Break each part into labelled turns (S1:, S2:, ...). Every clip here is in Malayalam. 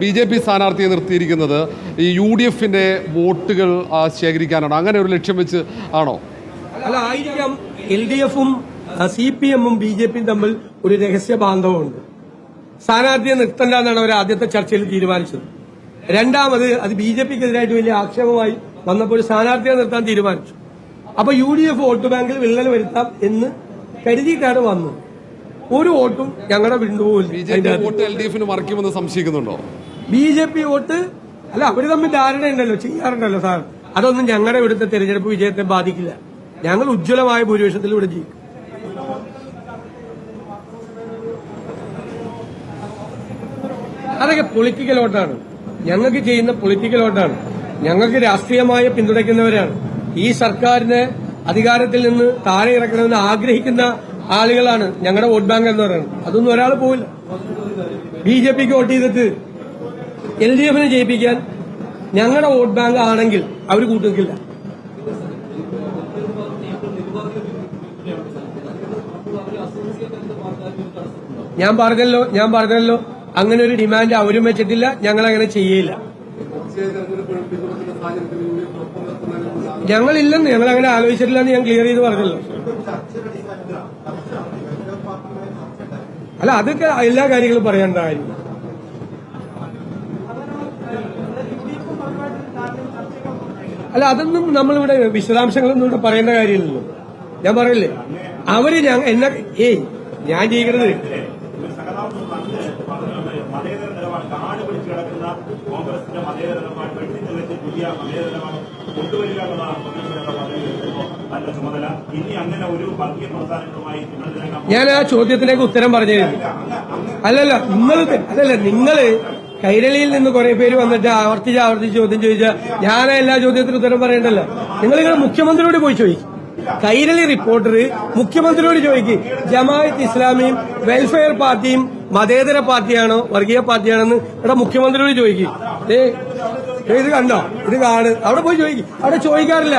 S1: BJP സ്ഥാനാർത്ഥിയെ നിർത്തിയിരിക്കുന്നത് ഈ UDFന്റെ വോട്ടുകൾ ശേഖരിക്കാനാണ്, അങ്ങനെ ഒരു ലക്ഷ്യം വെച്ച് ആണോ?
S2: അല്ല, ആയിരിക്കാം. LDFും CPMും BJPയും തമ്മിൽ ഒരു രഹസ്യ ബാന്ധവമുണ്ട്. സ്ഥാനാർത്ഥിയെ നിർത്തണ്ട എന്നാണ് അവർ ആദ്യത്തെ ചർച്ചയിൽ തീരുമാനിച്ചത്. രണ്ടാമത് അത് BJPക്കെതിരായിട്ട് വലിയ ആക്ഷേപമായി വന്നപ്പോൾ സ്ഥാനാർത്ഥിയെ നിർത്താൻ തീരുമാനിച്ചു. അപ്പൊ UDF വോട്ട് ബാങ്കിൽ വിള്ളൽ വരുത്താം എന്ന് കരുതിയിട്ടാണ് വന്നത്. ഒരു വോട്ടും ഞങ്ങളുടെ വിണ്ടുപോലും.
S1: വോട്ട് LDFന് മറിക്കുമെന്ന് സംശയിക്കുന്നുണ്ടോ?
S2: BJP വോട്ട് അല്ല, അവര് തമ്മിൽ ധാരണയുണ്ടല്ലോ, ചെയ്യാറുണ്ടല്ലോ സാർ. അതൊന്നും ഞങ്ങളുടെ ഇവിടുത്തെ തെരഞ്ഞെടുപ്പ് വിജയത്തെ ബാധിക്കില്ല. ഞങ്ങൾ ഉജ്ജ്വലമായ ഭൂരിപക്ഷത്തിൽ ഇവിടെ ജയിക്കും. അതൊക്കെ പൊളിറ്റിക്കൽ വോട്ടാണ്. ഞങ്ങൾക്ക് ചെയ്യുന്ന പൊളിറ്റിക്കൽ വോട്ടാണ്. ഞങ്ങൾക്ക് രാഷ്ട്രീയമായ പിന്തുണയ്ക്കുന്നവരാണ്. ഈ സർക്കാരിനെ അധികാരത്തിൽ നിന്ന് താഴെ ഇറക്കണമെന്ന് ആഗ്രഹിക്കുന്ന ആളുകളാണ് ഞങ്ങളുടെ വോട്ട് ബാങ്ക് എന്ന് പറയുന്നത്. അതൊന്നും ഒരാൾ പോവില്ല. BJPക്ക് വോട്ട് ചെയ്തിട്ട് LDFനെ ജയിപ്പിക്കാൻ ഞങ്ങളുടെ വോട്ട് ബാങ്ക് ആണെങ്കിൽ അവർ കൂട്ടുനിൽക്കില്ല. ഞാൻ പറഞ്ഞല്ലോ അങ്ങനെ ഒരു ഡിമാൻഡ് അവരും വെച്ചിട്ടില്ല, ഞങ്ങൾ അങ്ങനെ ചെയ്യില്ല. ഞങ്ങളില്ലെന്ന്, ഞങ്ങൾ അങ്ങനെ ആലോചിച്ചിട്ടില്ലെന്ന് ഞാൻ ക്ലിയർ ചെയ്ത് പറഞ്ഞല്ലോ. അല്ല, അതൊക്കെ എല്ലാ കാര്യങ്ങളും പറയേണ്ട കാര്യം. അല്ല, അതൊന്നും നമ്മളിവിടെ വിശദാംശങ്ങളൊന്നും ഇവിടെ പറയേണ്ട കാര്യമില്ലല്ലോ. ഞാൻ പറയില്ലേ, അവര് ഞാൻ ചെയ്യുന്നത് ഞാൻ ആ ചോദ്യത്തിലേക്ക് ഉത്തരം പറഞ്ഞു. നിങ്ങള് കൈരളിയിൽ നിന്ന് കുറെ പേര് വന്നിട്ട് ആവർത്തിച്ച് ചോദ്യം ചോദിച്ചാൽ ഞാൻ എല്ലാ ചോദ്യത്തിനും ഉത്തരം പറയണ്ടല്ലോ. നിങ്ങൾ മുഖ്യമന്ത്രിയോട് പോയി ചോദിക്കും. കൈരളി റിപ്പോർട്ടർ മുഖ്യമന്ത്രിയോട് ചോദിക്കും, ജമാഅത്ത് ഇസ്ലാമിയും വെൽഫെയർ പാർട്ടിയും മതേതര പാർട്ടിയാണോ വർഗീയ പാർട്ടിയാണെന്ന് ഇവിടെ മുഖ്യമന്ത്രിയോട് ചോദിക്കും. ഇത് കണ്ടോ, ഇത് കാണ്, അവിടെ പോയി ചോദിക്കും. അവിടെ ചോദിക്കാറില്ല.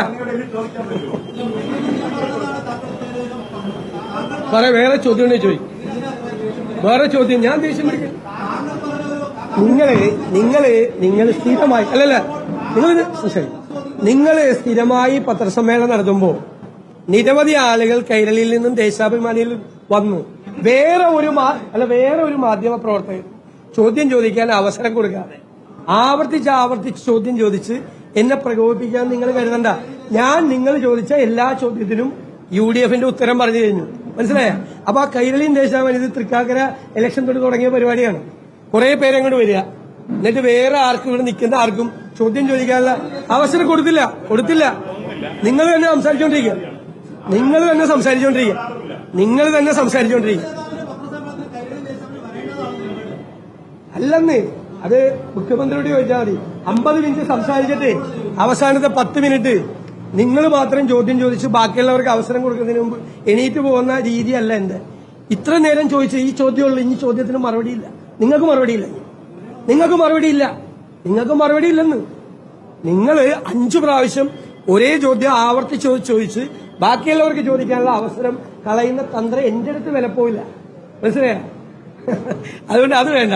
S2: വേറെ ചോദ്യം ഉണ്ടെങ്കിൽ ചോദിക്കും. വേറെ ചോദ്യം ഞാൻ ദേഷ്യം പിടിക്കും. നിങ്ങൾ സ്ഥിരമായി നിങ്ങൾ സ്ഥിരമായി പത്രസമ്മേളനം നടത്തുമ്പോൾ നിരവധി ആളുകൾ കൈരളിയിൽ നിന്നും ദേശാഭിമാനിയിൽ വന്നു വേറെ ഒരു മാധ്യമ പ്രവർത്തകർ ചോദ്യം ചോദിക്കാൻ അവസരം കൊടുക്കാതെ ആവർത്തിച്ച് ചോദ്യം ചോദിച്ച് എന്നെ പ്രകോപിപ്പിക്കാൻ നിങ്ങൾ കരുതണ്ട. നിങ്ങൾ ചോദിച്ച എല്ലാ ചോദ്യത്തിനും UDFന്റെ ഉത്തരം പറഞ്ഞു കഴിഞ്ഞു. മനസ്സിലായ? അപ്പൊ ആ കൈരളിയും ദേശാഭിമാനി ഇത് തൃക്കാക്കര ഇലക്ഷൻ തുടങ്ങിയ പരിപാടിയാണ്. കുറെ പേരങ്ങോട്ട് വരിക, എന്നിട്ട് വേറെ ആർക്കും ഇവിടെ നിൽക്കുന്ന ആർക്കും ചോദ്യം ചോദിക്കാനുള്ള അവസരം കൊടുത്തില്ല. നിങ്ങൾ തന്നെ സംസാരിച്ചോണ്ടിരിക്കുക. അല്ലെന്ന് അത് മുഖ്യമന്ത്രിയോട് ചോദിച്ചാൽ മതി. 50 മിനിറ്റ് സംസാരിച്ചിട്ട് അവസാനത്തെ 10 മിനിറ്റ് നിങ്ങൾ മാത്രം ചോദ്യം ചോദിച്ച് ബാക്കിയുള്ളവർക്ക് അവസരം കൊടുക്കുന്നതിന് മുമ്പ് എണീറ്റ് പോകുന്ന രീതിയല്ല എന്റെ. ഇത്ര നേരം ചോദിച്ച ഈ ചോദ്യമുള്ളൂ, ഈ ചോദ്യത്തിന് മറുപടിയില്ല. നിങ്ങൾക്ക് മറുപടിയില്ലെന്ന്. നിങ്ങൾ 5 പ്രാവശ്യം ഒരേ ചോദ്യം ആവർത്തിച്ച് ചോദിച്ച് ബാക്കിയുള്ളവർക്ക് ചോദിക്കാനുള്ള അവസരം കളയുന്ന തന്ത്രം എന്റെ അടുത്ത് വിലപ്പോയില്ല. മനസ്സിലായ? അതുകൊണ്ട് അത് വേണ്ട.